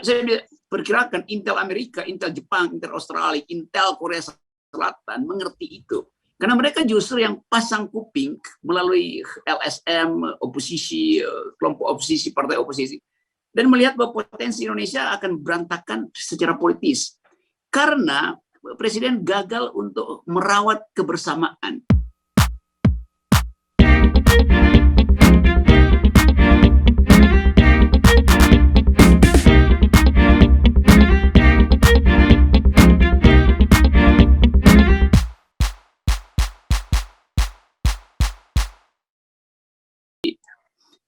Saya perkirakan Intel Amerika, Intel Jepang, Intel Australia, Intel Korea Selatan mengerti itu. Karena mereka justru yang pasang kuping melalui LSM, oposisi, kelompok oposisi, partai oposisi, dan melihat bahwa potensi Indonesia akan berantakan secara politis. Karena Presiden gagal untuk merawat kebersamaan.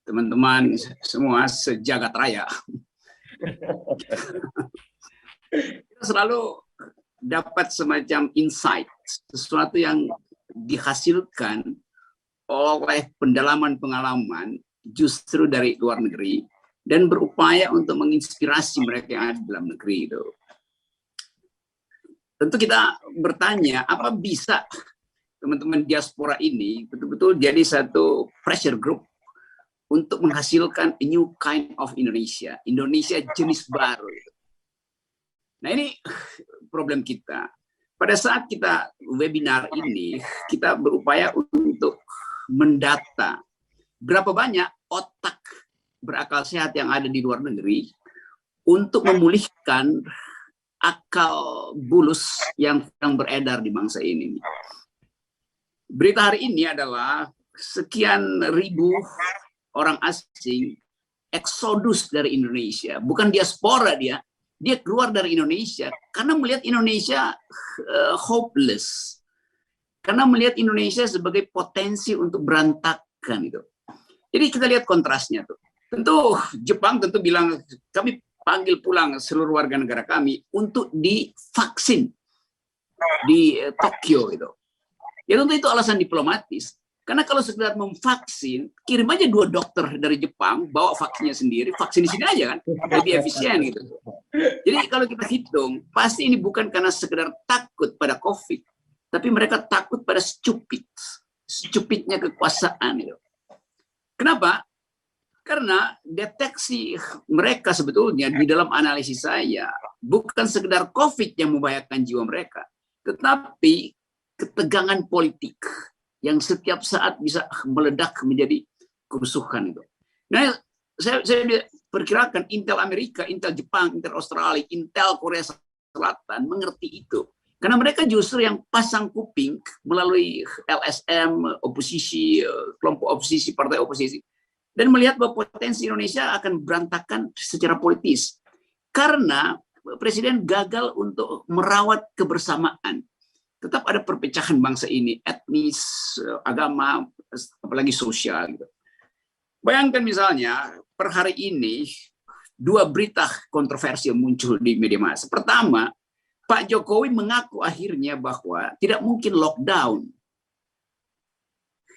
Teman-teman semua sejagat raya, kita selalu dapat semacam insight, sesuatu yang dihasilkan oleh pendalaman pengalaman justru dari luar negeri dan berupaya untuk menginspirasi mereka yang ada di dalam negeri itu. Tentu kita bertanya, apa bisa teman-teman diaspora ini betul-betul jadi satu pressure group untuk menghasilkan a new kind of Indonesia, Indonesia jenis baru. Nah, ini problem kita. Pada saat kita webinar ini, kita berupaya untuk mendata berapa banyak otak berakal sehat yang ada di luar negeri untuk memulihkan akal bulus yang beredar di bangsa ini. Berita hari ini adalah sekian ribu orang asing eksodus dari Indonesia, bukan diaspora dia keluar dari Indonesia karena melihat Indonesia hopeless, karena melihat Indonesia sebagai potensi untuk berantakan itu. Jadi kita lihat kontrasnya tuh. Tentu Jepang tentu bilang kami panggil pulang seluruh warga negara kami untuk divaksin di Tokyo itu. Ya tentu itu alasan diplomatis. Karena kalau sekedar memvaksin, kirim aja 2 dokter dari Jepang, bawa vaksinnya sendiri, vaksin di sini aja kan, lebih efisien gitu. Jadi kalau kita hitung, pasti ini bukan karena sekedar takut pada COVID, tapi mereka takut pada stupidnya kekuasaan itu. Kenapa? Karena deteksi mereka sebetulnya di dalam analisis saya bukan sekedar COVID yang membahayakan jiwa mereka, tetapi ketegangan politik yang setiap saat bisa meledak menjadi kerusuhan itu. Nah, saya perkirakan Intel Amerika, Intel Jepang, Intel Australia, Intel Korea Selatan mengerti itu. Karena mereka justru yang pasang kuping melalui LSM, oposisi, kelompok oposisi, partai oposisi, dan melihat bahwa potensi Indonesia akan berantakan secara politis. Karena Presiden gagal untuk merawat kebersamaan. Tetap ada perpecahan bangsa ini, etnis, agama, apalagi sosial. Gitu. Bayangkan misalnya, per hari ini, 2 berita kontroversial muncul di media massa. Pertama, Pak Jokowi mengaku akhirnya bahwa tidak mungkin lockdown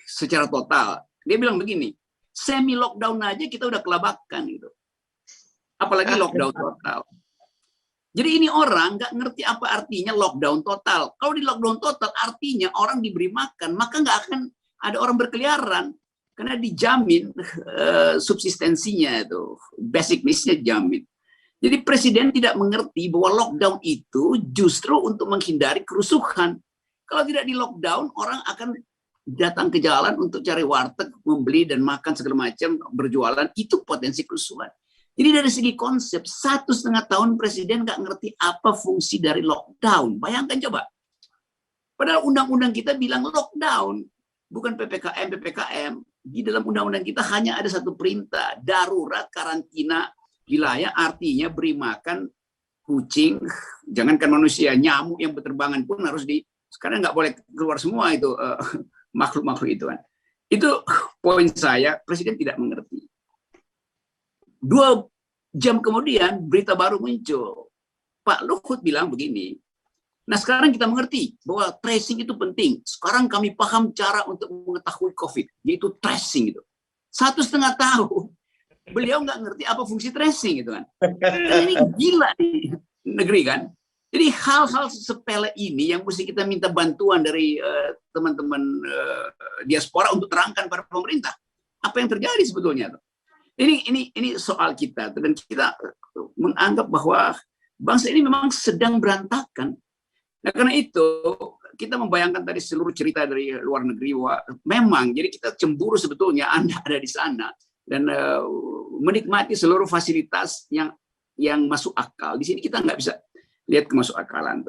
secara total. Dia bilang begini, semi lockdown aja kita udah kelabakan. Gitu. Apalagi lockdown total. Jadi ini orang nggak ngerti apa artinya lockdown total. Kalau di lockdown total artinya orang diberi makan, maka nggak akan ada orang berkeliaran. Karena dijamin subsistensinya itu, basic needs-nya dijamin. Jadi Presiden tidak mengerti bahwa lockdown itu justru untuk menghindari kerusuhan. Kalau tidak di lockdown, orang akan datang ke jalan untuk cari warteg, membeli dan makan segala macam, berjualan, itu potensi kerusuhan. Jadi dari segi konsep, 1,5 tahun Presiden nggak ngerti apa fungsi dari lockdown. Bayangkan coba. Padahal undang-undang kita bilang lockdown, bukan PPKM. Di dalam undang-undang kita hanya ada satu perintah, darurat karantina wilayah, artinya beri makan kucing, jangankan manusia, nyamuk yang berterbangan pun harus sekarang nggak boleh keluar semua itu makhluk-makhluk itu kan. Itu poin saya, Presiden tidak mengerti. 2 jam kemudian berita baru muncul. Pak Luhut bilang begini, nah sekarang kita mengerti bahwa tracing itu penting. Sekarang kami paham cara untuk mengetahui COVID, yaitu tracing itu. 1,5 tahun, beliau nggak ngerti apa fungsi tracing itu kan. Karena ini gila di negeri kan. Jadi hal-hal sepele ini yang mesti kita minta bantuan dari teman-teman diaspora untuk terangkan pada pemerintah. Apa yang terjadi sebetulnya tuh. Ini soal kita, dan kita menganggap bahwa bangsa ini memang sedang berantakan. Nah, karena itu kita membayangkan tadi seluruh cerita dari luar negeri, memang jadi kita cemburu sebetulnya Anda ada di sana dan menikmati seluruh fasilitas yang masuk akal. Di sini kita nggak bisa lihat kemasuk akalan.